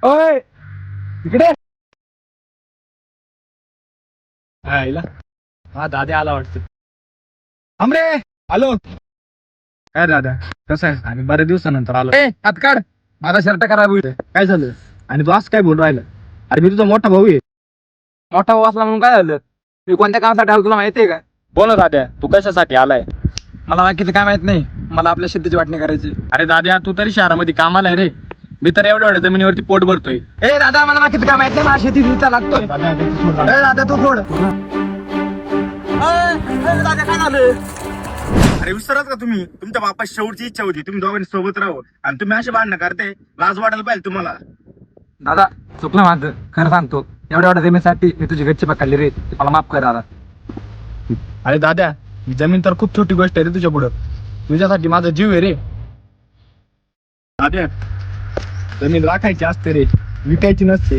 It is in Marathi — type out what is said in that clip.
ओय इकडे आईला हा दादा आला वाटतं. अमरे आलो. काय दादा कसं आहे? आणि बऱ्याच दिवसानंतर आलो. ए हात काढ, माझा शर्ट खराब होईल. काय झालं? आणि तू असं काय बोल राहिलं? अरे मी तुझा मोठा भाऊ आहे. मोठा भाऊ असला म्हणून काय झालं? मी कोणत्या कामासाठी आलो तुला माहितीये का? बोल ना दाद्या, तू कशासाठी आलाय? मला बाकीचं काय माहित नाही, मला आपल्या शेतीची वाटणी करायची. अरे दाद्या तू तरी शहरामध्ये कामाला आहे रे, मी तर एवढ्या एवढ्या जमिनीवरती पोट भरतोय. ए दादा मला बाकीचं काय माहित नाही, मला शेती विचार लागतोय. ए दादा तू सोड. दादा काय झालं? अरे विसरत का तुम्ही? तुमच्या बापाची शेवटची इच्छा होती तुम्ही दोघांनी सोबत राहू, आणि तुम्ही असे भांडणं करते. लाज वाटायला पाहिजे तुम्हाला. दादा चुकलं माझं, खरं सांगतो. एवढ्या एवढ्या जमिनीसाठी मी तुझी गच्ची पकडली रे, ते मला माफ कर दादा. अरे दादा ही जमीन तर खूप छोटी गोष्ट आहे रे तुझ्या पुढं. तुझ्यासाठी माझा जीव आहे रे. दादा जमीन राखायची असते रे, विकायची नसते.